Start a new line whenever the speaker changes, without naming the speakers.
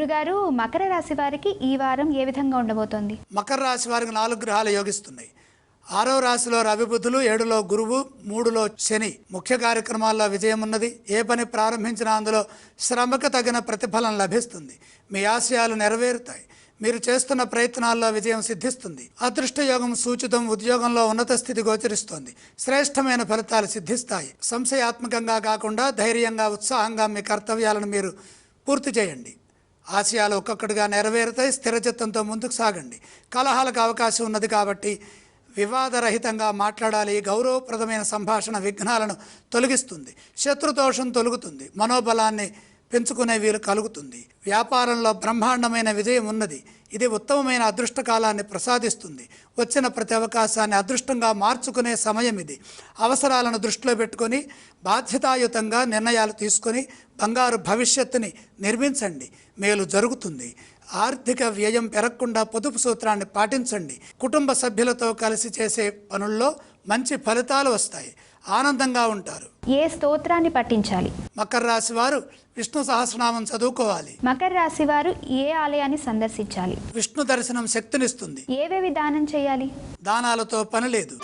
గురుగారు, మకర రాశి వారికి ఈ వారం ఏ విధంగా ఉండబోతోంది?
మకర రాశి వారికి 4 గ్రహాలు యోగిస్తున్నాయి. 6వ రాశిలో రవి బుధులు, 7లో గురువు, 3లో శని. ముఖ్య కార్యక్రమాల్లో విజయం ఉన్నది. ఏ పని ప్రారంభించినా అందులో శ్రమకు తగిన ప్రతిఫలం లభిస్తుంది. మీ ఆశయాలు నెరవేరుతాయి. మీరు చేస్తున్న ప్రయత్నాల్లో విజయం సిద్ధిస్తుంది. అదృష్టయోగం సూచితం. ఉద్యోగంలో ఉన్నత స్థితి గోచరిస్తోంది. శ్రేష్టమైన ఫలితాలు సిద్ధిస్తాయి. సంశయాత్మకంగా కాకుండా ధైర్యంగా, ఉత్సాహంగా మీ కర్తవ్యాలను మీరు పూర్తి చేయండి. ఆశయాలు ఒక్కొక్కటిగా నెరవేరుతాయి. స్థిరచిత్తంతో ముందుకు సాగండి. కలహాలకు అవకాశం ఉన్నది కాబట్టి వివాదరహితంగా మాట్లాడాలి. గౌరవప్రదమైన సంభాషణ విఘ్నాలను తొలగిస్తుంది. శత్రుదోషం తొలగుతుంది. మనోబలాన్ని పెంచుకునే వీలు కలుగుతుంది. వ్యాపారంలో బ్రహ్మాండమైన విజయం ఉన్నది. ఇది ఉత్తమమైన అదృష్టకాలాన్ని ప్రసాదిస్తుంది. వచ్చిన ప్రతి అవకాశాన్ని అదృష్టంగా మార్చుకునే సమయం ఇది. అవసరాలను దృష్టిలో పెట్టుకొని బాధ్యతాయుతంగా నిర్ణయాలు తీసుకొని బంగారు భవిష్యత్తుని నిర్మించండి. మేలు జరుగుతుంది. ఆర్థిక వ్యయం పెరగకుండా పొదుపు సూత్రాన్ని పాటించండి. కుటుంబ సభ్యులతో కలిసి చేసే పనుల్లో మంచి ఫలితాలు వస్తాయి. ఆనందంగా ఉంటారు.
ఏ స్తోత్రాన్ని పఠించాలి?
మకర రాశి వారు విష్ణు సహస్రనామం చదువుకోవాలి.
మకర రాశి వారు ఏ ఆలయాన్ని సందర్శించాలి?
విష్ణు దర్శనం శక్తినిస్తుంది.
ఏవేవి దానం చేయాలి?
దానాలతో పని లేదు.